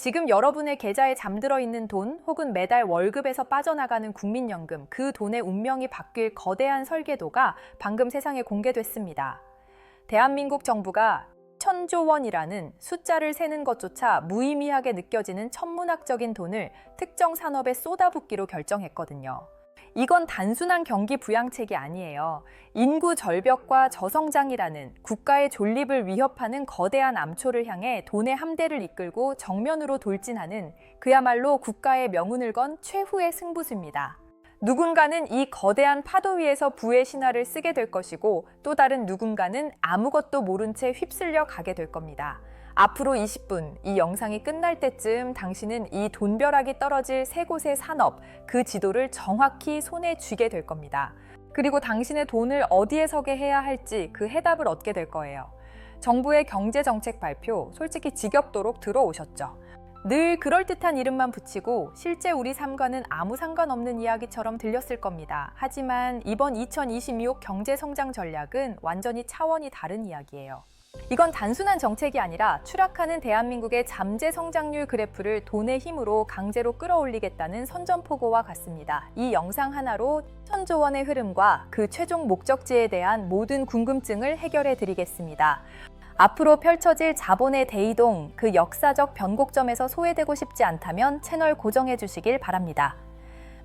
지금 여러분의 계좌에 잠들어 있는 돈 혹은 매달 월급에서 빠져나가는 국민연금, 그 돈의 운명이 바뀔 거대한 설계도가 방금 세상에 공개됐습니다. 대한민국 정부가 1,000조 원이라는 숫자를 세는 것조차 무의미하게 느껴지는 천문학적인 돈을 특정 산업에 쏟아붓기로 결정했거든요. 이건 단순한 경기 부양책이 아니에요. 인구 절벽과 저성장이라는 국가의 존립을 위협하는 거대한 암초를 향해 돈의 함대를 이끌고 정면으로 돌진하는 그야말로 국가의 명운을 건 최후의 승부수입니다. 누군가는 이 거대한 파도 위에서 부의 신화를 쓰게 될 것이고 또 다른 누군가는 아무것도 모른 채 휩쓸려 가게 될 겁니다. 앞으로 20분, 이 영상이 끝날 때쯤 당신은 이 돈벼락이 떨어질 세 곳의 산업, 그 지도를 정확히 손에 쥐게 될 겁니다. 그리고 당신의 돈을 어디에 서게 해야 할지 그 해답을 얻게 될 거예요. 정부의 경제정책 발표, 솔직히 지겹도록 들어오셨죠? 늘 그럴듯한 이름만 붙이고 실제 우리 삶과는 아무 상관없는 이야기처럼 들렸을 겁니다. 하지만 이번 2026 경제성장 전략은 완전히 차원이 다른 이야기예요. 이건 단순한 정책이 아니라 추락하는 대한민국의 잠재 성장률 그래프를 돈의 힘으로 강제로 끌어올리겠다는 선전포고와 같습니다. 이 영상 하나로 1,000조 원의 흐름과 그 최종 목적지에 대한 모든 궁금증을 해결해 드리겠습니다. 앞으로 펼쳐질 자본의 대이동, 그 역사적 변곡점에서 소외되고 싶지 않다면 채널 고정해 주시길 바랍니다.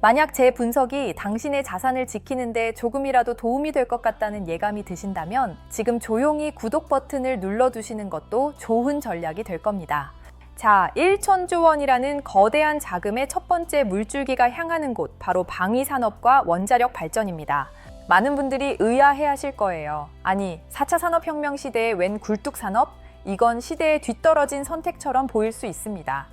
만약 제 분석이 당신의 자산을 지키는데 조금이라도 도움이 될 것 같다는 예감이 드신다면 지금 조용히 구독 버튼을 눌러두시는 것도 좋은 전략이 될 겁니다. 자, 1,000조 원이라는 거대한 자금의 첫 번째 물줄기가 향하는 곳, 바로 방위산업과 원자력 발전입니다. 많은 분들이 의아해하실 거예요. 아니, 4차 산업혁명 시대에 웬 굴뚝산업? 이건 시대에 뒤떨어진 선택처럼 보일 수 있습니다.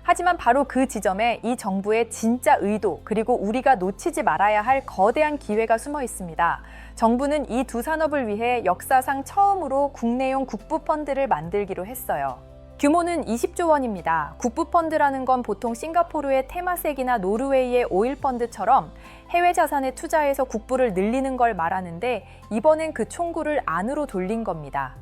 하지만 바로 그 지점에 이 정부의 진짜 의도, 그리고 우리가 놓치지 말아야 할 거대한 기회가 숨어 있습니다. 정부는 이 두 산업을 위해 역사상 처음으로 국내용 국부펀드를 만들기로 했어요. 규모는 20조 원입니다. 국부펀드라는 건 보통 싱가포르의 테마색이나 노르웨이의 오일펀드처럼 해외 자산에 투자해서 국부를 늘리는 걸 말하는데 이번엔 그 총구를 안으로 돌린 겁니다.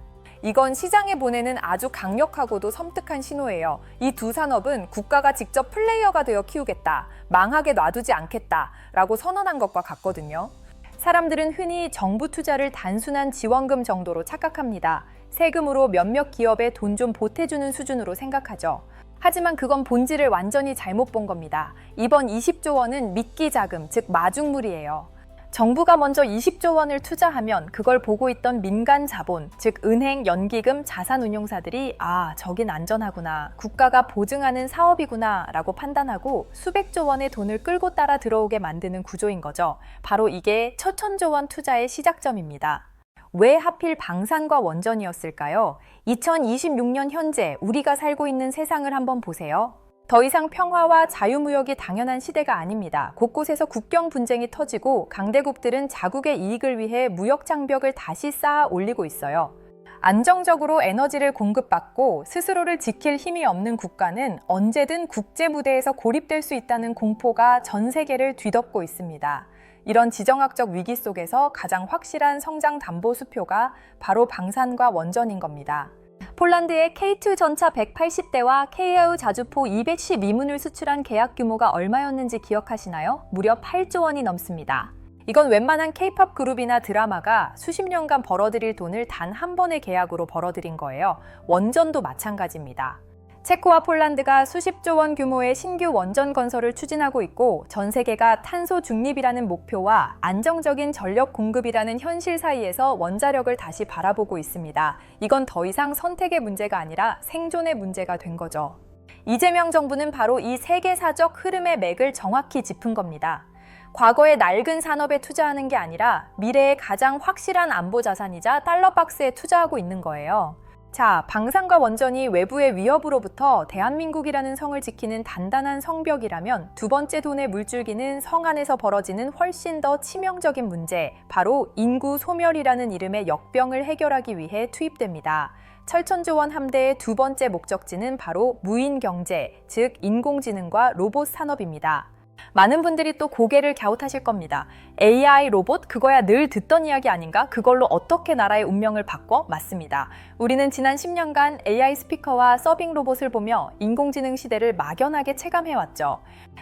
이건 시장에 보내는 아주 강력하고도 섬뜩한 신호예요. 이 두 산업은 국가가 직접 플레이어가 되어 키우겠다, 망하게 놔두지 않겠다 라고 선언한 것과 같거든요. 사람들은 흔히 정부 투자를 단순한 지원금 정도로 착각합니다. 세금으로 몇몇 기업에 돈 좀 보태주는 수준으로 생각하죠. 하지만 그건 본질을 완전히 잘못 본 겁니다. 이번 20조 원은 미끼 자금, 즉 마중물이에요. 정부가 먼저 20조 원을 투자하면 그걸 보고 있던 민간 자본, 즉 은행, 연기금, 자산운용사들이 저긴 안전하구나, 국가가 보증하는 사업이구나 라고 판단하고 수백조 원의 돈을 끌고 따라 들어오게 만드는 구조인 거죠. 바로 이게 1,000조 원 투자의 시작점입니다. 왜 하필 방산과 원전이었을까요? 2026년 현재 우리가 살고 있는 세상을 한번 보세요. 더 이상 평화와 자유무역이 당연한 시대가 아닙니다. 곳곳에서 국경 분쟁이 터지고 강대국들은 자국의 이익을 위해 무역 장벽을 다시 쌓아 올리고 있어요. 안정적으로 에너지를 공급받고 스스로를 지킬 힘이 없는 국가는 언제든 국제 무대에서 고립될 수 있다는 공포가 전 세계를 뒤덮고 있습니다. 이런 지정학적 위기 속에서 가장 확실한 성장 담보 수표가 바로 방산과 원전인 겁니다. 폴란드의 K2 전차 180대와 K아우 자주포 212문을 수출한 계약 규모가 얼마였는지 기억하시나요? 무려 8조 원이 넘습니다. 이건 웬만한 K-팝 그룹이나 드라마가 수십 년간 벌어들일 돈을 단 한 번의 계약으로 벌어들인 거예요. 원전도 마찬가지입니다. 체코와 폴란드가 수십조 원 규모의 신규 원전 건설을 추진하고 있고 전 세계가 탄소 중립이라는 목표와 안정적인 전력 공급이라는 현실 사이에서 원자력을 다시 바라보고 있습니다. 이건 더 이상 선택의 문제가 아니라 생존의 문제가 된 거죠. 이재명 정부는 바로 이 세계사적 흐름의 맥을 정확히 짚은 겁니다. 과거의 낡은 산업에 투자하는 게 아니라 미래의 가장 확실한 안보 자산이자 달러박스에 투자하고 있는 거예요. 자, 방산과 원전이 외부의 위협으로부터 대한민국이라는 성을 지키는 단단한 성벽이라면 두 번째 돈의 물줄기는 성 안에서 벌어지는 훨씬 더 치명적인 문제, 바로 인구 소멸이라는 이름의 역병을 해결하기 위해 투입됩니다. 1,000조 원 함대의 두 번째 목적지는 바로 무인 경제, 즉 인공지능과 로봇 산업입니다. 많은 분들이 또 고개를 갸웃하실 겁니다. AI 로봇? 그거야 늘 듣던 이야기 아닌가? 그걸로 어떻게 나라의 운명을 바꿔? 맞습니다. 우리는 지난 10년간 AI 스피커와 서빙 로봇을 보며 인공지능 시대를 막연하게 체감해왔죠.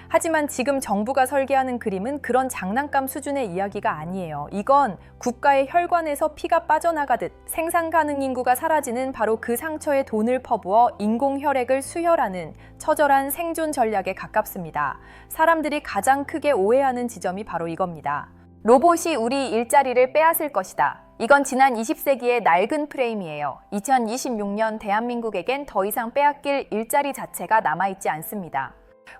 하지만 지금 정부가 설계하는 그림은 그런 장난감 수준의 이야기가 아니에요. 이건 국가의 혈관에서 피가 빠져나가듯 생산 가능 인구가 사라지는 바로 그 상처에 돈을 퍼부어 인공 혈액을 수혈하는 처절한 생존 전략에 가깝습니다. 사람들이 가장 크게 오해하는 지점이 바로 이겁니다. 로봇이 우리 일자리를 빼앗을 것이다. 이건 지난 20세기의 낡은 프레임이에요. 2026년 대한민국에겐 더 이상 빼앗길 일자리 자체가 남아있지 않습니다.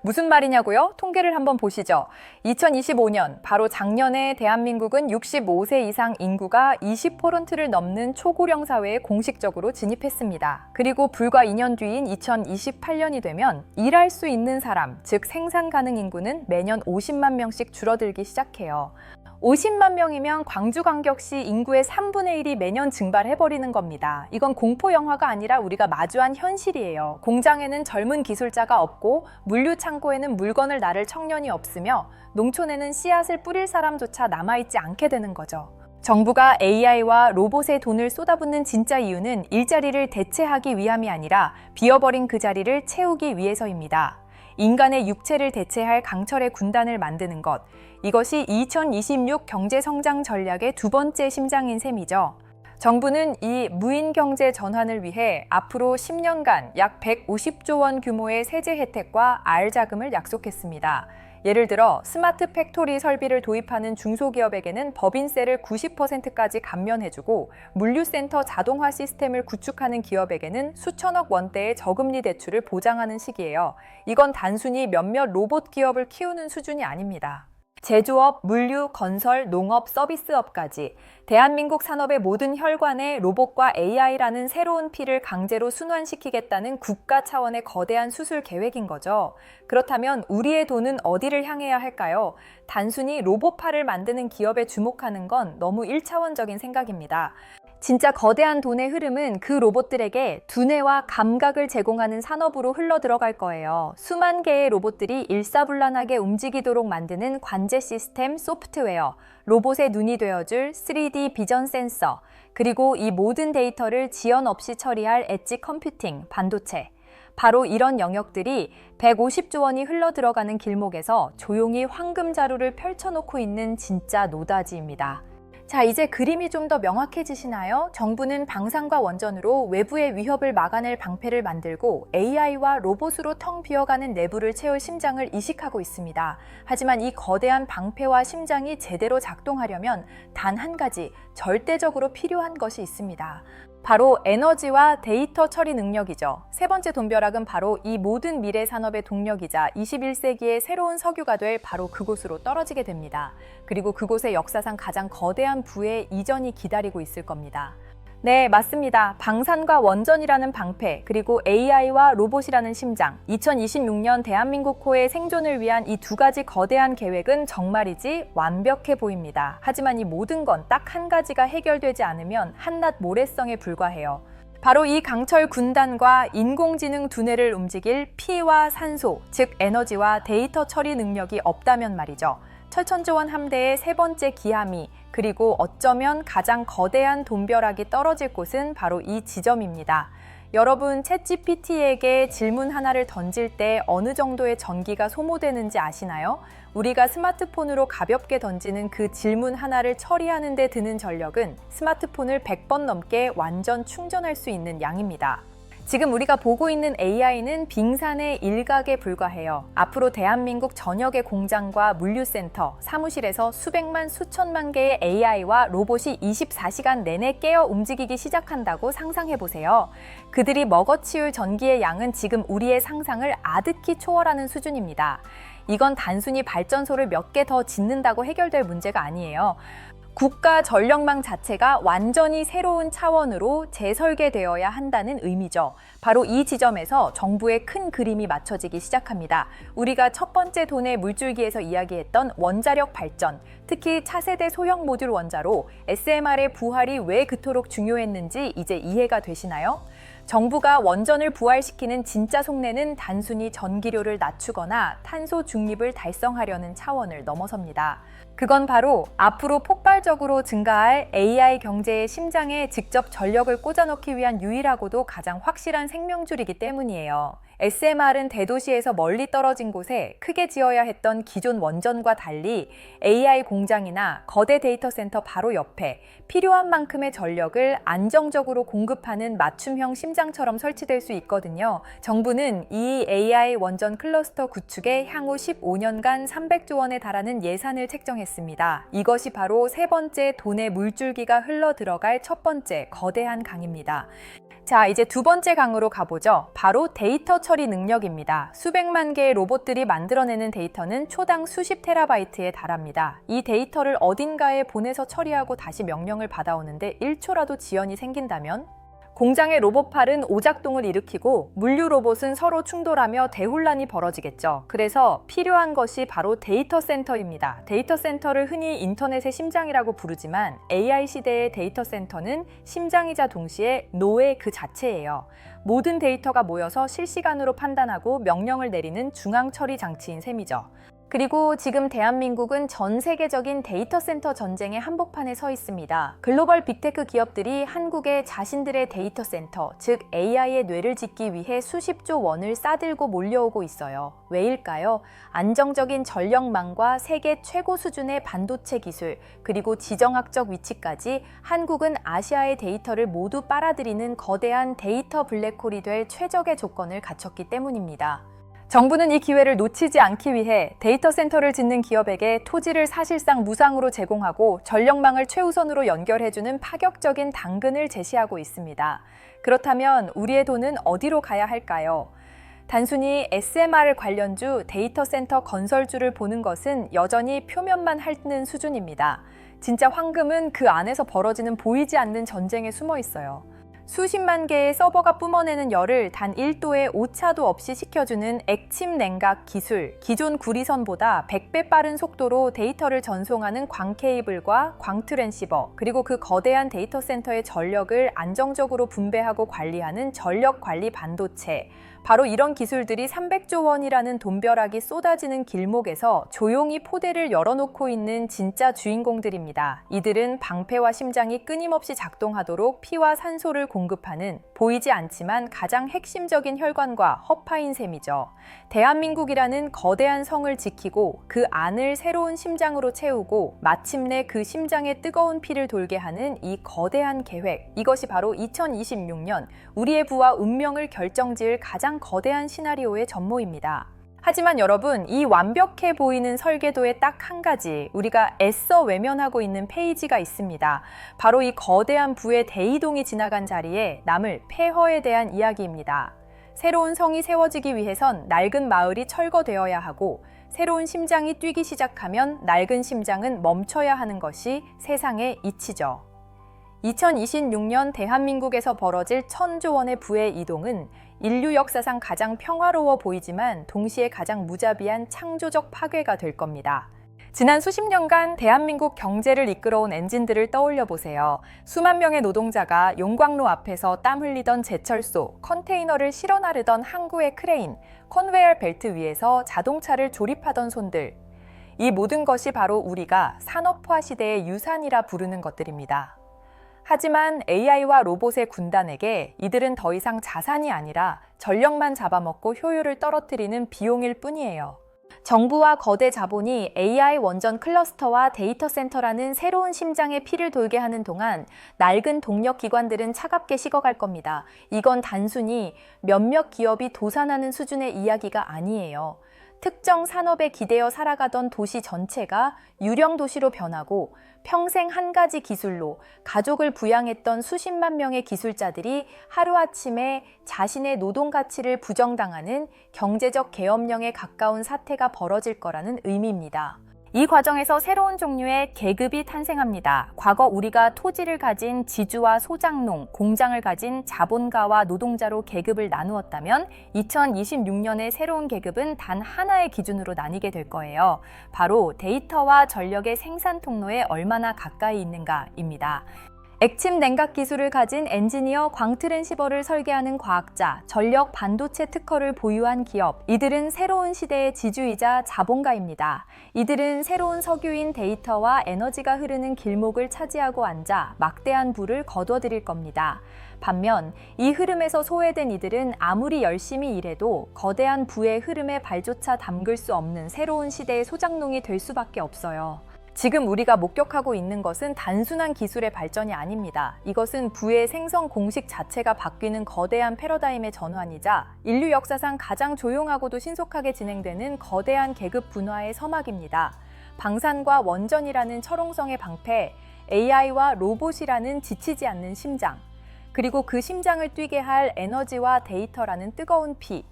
무슨 말이냐고요? 통계를 한번 보시죠. 2025년, 바로 작년에 대한민국은 65세 이상 인구가 20%를 넘는 초고령 사회에 공식적으로 진입했습니다. 그리고 불과 2년 뒤인 2028년이 되면 일할 수 있는 사람, 즉 생산 가능 인구는 매년 50만 명씩 줄어들기 시작해요. 50만 명이면 광주광역시 인구의 3분의 1이 매년 증발해버리는 겁니다. 이건 공포 영화가 아니라 우리가 마주한 현실이에요. 공장에는 젊은 기술자가 없고 물류 창고에는 물건을 나를 청년이 없으며 농촌에는 씨앗을 뿌릴 사람조차 남아있지 않게 되는 거죠. 정부가 AI와 로봇에 돈을 쏟아붓는 진짜 이유는 일자리를 대체하기 위함이 아니라 비어버린 그 자리를 채우기 위해서입니다. 인간의 육체를 대체할 강철의 군단을 만드는 것, 이것이 2026 경제성장 전략의 두 번째 심장인 셈이죠. 정부는 이 무인 경제 전환을 위해 앞으로 10년간 약 150조 원 규모의 세제 혜택과 알자금을 약속했습니다. 예를 들어 스마트 팩토리 설비를 도입하는 중소기업에게는 법인세를 90%까지 감면해주고 물류센터 자동화 시스템을 구축하는 기업에게는 수천억 원대의 저금리 대출을 보장하는 시기예요. 이건 단순히 몇몇 로봇 기업을 키우는 수준이 아닙니다. 제조업, 물류, 건설, 농업, 서비스업까지 대한민국 산업의 모든 혈관에 로봇과 AI라는 새로운 피를 강제로 순환시키겠다는 국가 차원의 거대한 수술 계획인 거죠. 그렇다면 우리의 돈은 어디를 향해야 할까요? 단순히 로봇파를 만드는 기업에 주목하는 건 너무 1차원적인 생각입니다. 진짜 거대한 돈의 흐름은 그 로봇들에게 두뇌와 감각을 제공하는 산업으로 흘러들어갈 거예요. 수만 개의 로봇들이 일사불란하게 움직이도록 만드는 관제 시스템, 소프트웨어, 로봇의 눈이 되어줄 3D 비전 센서, 그리고 이 모든 데이터를 지연 없이 처리할 엣지 컴퓨팅, 반도체. 바로 이런 영역들이 150조 원이 흘러들어가는 길목에서 조용히 황금자루를 펼쳐놓고 있는 진짜 노다지입니다. 자, 이제 그림이 좀 더 명확해지시나요? 정부는 방산과 원전으로 외부의 위협을 막아낼 방패를 만들고 AI와 로봇으로 텅 비어가는 내부를 채울 심장을 이식하고 있습니다. 하지만 이 거대한 방패와 심장이 제대로 작동하려면 단 한 가지, 절대적으로 필요한 것이 있습니다. 바로 에너지와 데이터 처리 능력이죠. 세 번째 돈벼락은 바로 이 모든 미래 산업의 동력이자 21세기의 새로운 석유가 될 바로 그곳으로 떨어지게 됩니다. 그리고 그곳에 역사상 가장 거대한 부의 이전이 기다리고 있을 겁니다. 네, 맞습니다. 방산과 원전이라는 방패, 그리고 AI와 로봇이라는 심장. 2026년 대한민국호의 생존을 위한 이 두 가지 거대한 계획은 정말이지 완벽해 보입니다. 하지만 이 모든 건 딱 한 가지가 해결되지 않으면 한낱 모래성에 불과해요. 바로 이 강철 군단과 인공지능 두뇌를 움직일 피와 산소, 즉 에너지와 데이터 처리 능력이 없다면 말이죠. 철천지원 함대의 세 번째 기함이, 그리고 어쩌면 가장 거대한 돈벼락이 떨어질 곳은 바로 이 지점입니다. 여러분, 챗GPT에게 질문 하나를 던질 때 어느 정도의 전기가 소모되는지 아시나요? 우리가 스마트폰으로 가볍게 던지는 그 질문 하나를 처리하는 데 드는 전력은 스마트폰을 100번 넘게 완전 충전할 수 있는 양입니다. 지금 우리가 보고 있는 AI는 빙산의 일각에 불과해요. 앞으로 대한민국 전역의 공장과 물류센터, 사무실에서 수백만, 수천만 개의 AI와 로봇이 24시간 내내 깨어 움직이기 시작한다고 상상해보세요. 그들이 먹어치울 전기의 양은 지금 우리의 상상을 아득히 초월하는 수준입니다. 이건 단순히 발전소를 몇 개 더 짓는다고 해결될 문제가 아니에요. 국가 전력망 자체가 완전히 새로운 차원으로 재설계되어야 한다는 의미죠. 바로 이 지점에서 정부의 큰 그림이 맞춰지기 시작합니다. 우리가 첫 번째 돈의 물줄기에서 이야기했던 원자력 발전, 특히 차세대 소형 모듈 원자로 SMR의 부활이 왜 그토록 중요했는지 이제 이해가 되시나요? 정부가 원전을 부활시키는 진짜 속내는 단순히 전기료를 낮추거나 탄소 중립을 달성하려는 차원을 넘어섭니다. 그건 바로 앞으로 폭발적으로 증가할 AI 경제의 심장에 직접 전력을 꽂아넣기 위한 유일하고도 가장 확실한 생명줄이기 때문이에요. SMR은 대도시에서 멀리 떨어진 곳에 크게 지어야 했던 기존 원전과 달리 AI 공장이나 거대 데이터 센터 바로 옆에 필요한 만큼의 전력을 안정적으로 공급하는 맞춤형 심장처럼 설치될 수 있거든요. 정부는 이 AI 원전 클러스터 구축에 향후 15년간 300조 원에 달하는 예산을 책정했습니다. 이것이 바로 세 번째 돈의 물줄기가 흘러 들어갈 첫 번째 거대한 강입니다. 자, 이제 두 번째 강으로 가보죠. 바로 데이터 처리 능력입니다. 수백만 개의 로봇들이 만들어내는 데이터는 초당 수십 테라바이트에 달합니다. 이 데이터를 어딘가에 보내서 처리하고 다시 명령을 받아오는데 1초라도 지연이 생긴다면 공장의 로봇팔은 오작동을 일으키고 물류 로봇은 서로 충돌하며 대혼란이 벌어지겠죠. 그래서 필요한 것이 바로 데이터 센터입니다. 데이터 센터를 흔히 인터넷의 심장이라고 부르지만 AI 시대의 데이터 센터는 심장이자 동시에 노예 그 자체예요. 모든 데이터가 모여서 실시간으로 판단하고 명령을 내리는 중앙 처리 장치인 셈이죠. 그리고 지금 대한민국은 전 세계적인 데이터 센터 전쟁의 한복판에 서 있습니다. 글로벌 빅테크 기업들이 한국에 자신들의 데이터 센터, 즉 AI의 뇌를 짓기 위해 수십조 원을 싸들고 몰려오고 있어요. 왜일까요? 안정적인 전력망과 세계 최고 수준의 반도체 기술, 그리고 지정학적 위치까지 한국은 아시아의 데이터를 모두 빨아들이는 거대한 데이터 블랙홀이 될 최적의 조건을 갖췄기 때문입니다. 정부는 이 기회를 놓치지 않기 위해 데이터 센터를 짓는 기업에게 토지를 사실상 무상으로 제공하고 전력망을 최우선으로 연결해주는 파격적인 당근을 제시하고 있습니다. 그렇다면 우리의 돈은 어디로 가야 할까요? 단순히 SMR 관련주 데이터 센터 건설주를 보는 것은 여전히 표면만 핥는 수준입니다. 진짜 황금은 그 안에서 벌어지는 보이지 않는 전쟁에 숨어 있어요. 수십만 개의 서버가 뿜어내는 열을 단 1도의 오차도 없이 식혀주는 액침 냉각 기술, 기존 구리선보다 100배 빠른 속도로 데이터를 전송하는 광 케이블과 광 트랜시버, 그리고 그 거대한 데이터 센터의 전력을 안정적으로 분배하고 관리하는 전력 관리 반도체, 바로 이런 기술들이 300조 원이라는 돈벼락이 쏟아지는 길목에서 조용히 포대를 열어놓고 있는 진짜 주인공들입니다. 이들은 방패와 심장이 끊임없이 작동하도록 피와 산소를 공급하는 보이지 않지만 가장 핵심적인 혈관과 허파인 셈이죠. 대한민국이라는 거대한 성을 지키고 그 안을 새로운 심장으로 채우고 마침내 그 심장에 뜨거운 피를 돌게 하는 이 거대한 계획, 이것이 바로 2026년 우리의 부와 운명을 결정지을 가장 거대한 시나리오의 전모입니다. 하지만 여러분, 이 완벽해 보이는 설계도에 딱 한 가지 우리가 애써 외면하고 있는 페이지가 있습니다. 바로 이 거대한 부의 대이동이 지나간 자리에 남을 폐허에 대한 이야기입니다. 새로운 성이 세워지기 위해선 낡은 마을이 철거되어야 하고 새로운 심장이 뛰기 시작하면 낡은 심장은 멈춰야 하는 것이 세상의 이치죠. 2026년 대한민국에서 벌어질 1000조 원의 부의 이동은 인류 역사상 가장 평화로워 보이지만 동시에 가장 무자비한 창조적 파괴가 될 겁니다. 지난 수십 년간 대한민국 경제를 이끌어온 엔진들을 떠올려 보세요. 수만 명의 노동자가 용광로 앞에서 땀 흘리던 제철소, 컨테이너를 실어 나르던 항구의 크레인, 컨베이어 벨트 위에서 자동차를 조립하던 손들. 이 모든 것이 바로 우리가 산업화 시대의 유산이라 부르는 것들입니다. 하지만 AI와 로봇의 군단에게 이들은 더 이상 자산이 아니라 전력만 잡아먹고 효율을 떨어뜨리는 비용일 뿐이에요. 정부와 거대 자본이 AI 원전 클러스터와 데이터 센터라는 새로운 심장에 피를 돌게 하는 동안 낡은 동력 기관들은 차갑게 식어갈 겁니다. 이건 단순히 몇몇 기업이 도산하는 수준의 이야기가 아니에요. 특정 산업에 기대어 살아가던 도시 전체가 유령 도시로 변하고 평생 한 가지 기술로 가족을 부양했던 수십만 명의 기술자들이 하루아침에 자신의 노동 가치를 부정당하는 경제적 계엄령에 가까운 사태가 벌어질 거라는 의미입니다. 이 과정에서 새로운 종류의 계급이 탄생합니다. 과거 우리가 토지를 가진 지주와 소장농, 공장을 가진 자본가와 노동자로 계급을 나누었다면 2026년의 새로운 계급은 단 하나의 기준으로 나뉘게 될 거예요. 바로 데이터와 전력의 생산 통로에 얼마나 가까이 있는가입니다. 액침 냉각 기술을 가진 엔지니어 광트랜시버를 설계하는 과학자, 전력 반도체 특허를 보유한 기업, 이들은 새로운 시대의 지주이자 자본가입니다. 이들은 새로운 석유인 데이터와 에너지가 흐르는 길목을 차지하고 앉아 막대한 부를 거둬들일 겁니다. 반면 이 흐름에서 소외된 이들은 아무리 열심히 일해도 거대한 부의 흐름에 발조차 담글 수 없는 새로운 시대의 소장농이 될 수밖에 없어요. 지금 우리가 목격하고 있는 것은 단순한 기술의 발전이 아닙니다. 이것은 부의 생성 공식 자체가 바뀌는 거대한 패러다임의 전환이자 인류 역사상 가장 조용하고도 신속하게 진행되는 거대한 계급 분화의 서막입니다. 방산과 원전이라는 철옹성의 방패, AI와 로봇이라는 지치지 않는 심장, 그리고 그 심장을 뛰게 할 에너지와 데이터라는 뜨거운 피,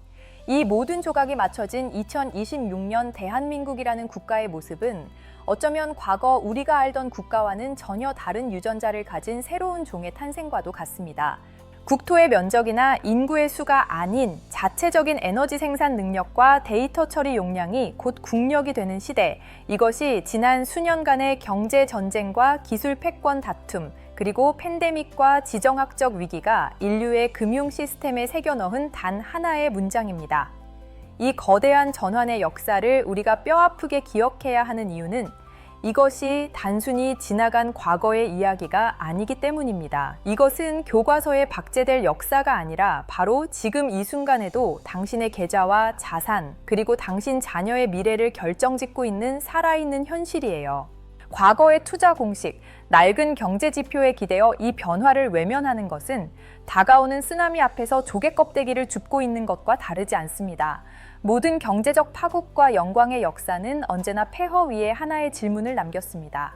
이 모든 조각이 맞춰진 2026년 대한민국이라는 국가의 모습은 어쩌면 과거 우리가 알던 국가와는 전혀 다른 유전자를 가진 새로운 종의 탄생과도 같습니다. 국토의 면적이나 인구의 수가 아닌 자체적인 에너지 생산 능력과 데이터 처리 용량이 곧 국력이 되는 시대, 이것이 지난 수년간의 경제 전쟁과 기술 패권 다툼, 그리고 팬데믹과 지정학적 위기가 인류의 금융 시스템에 새겨 넣은 단 하나의 문장입니다. 이 거대한 전환의 역사를 우리가 뼈아프게 기억해야 하는 이유는 이것이 단순히 지나간 과거의 이야기가 아니기 때문입니다. 이것은 교과서에 박제될 역사가 아니라 바로 지금 이 순간에도 당신의 계좌와 자산, 그리고 당신 자녀의 미래를 결정짓고 있는 살아있는 현실이에요. 과거의 투자 공식, 낡은 경제 지표에 기대어 이 변화를 외면하는 것은 다가오는 쓰나미 앞에서 조개 껍데기를 줍고 있는 것과 다르지 않습니다. 모든 경제적 파국과 영광의 역사는 언제나 폐허 위에 하나의 질문을 남겼습니다.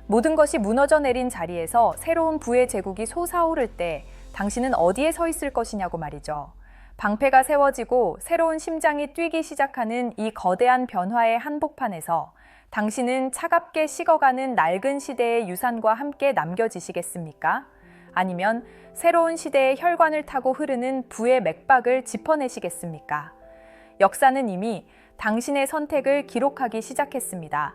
모든 것이 무너져 내린 자리에서 새로운 부의 제국이 솟아오를 때 당신은 어디에 서 있을 것이냐고 말이죠. 방패가 세워지고 새로운 심장이 뛰기 시작하는 이 거대한 변화의 한복판에서 당신은 차갑게 식어가는 낡은 시대의 유산과 함께 남겨지시겠습니까? 아니면 새로운 시대의 혈관을 타고 흐르는 부의 맥박을 짚어내시겠습니까? 역사는 이미 당신의 선택을 기록하기 시작했습니다.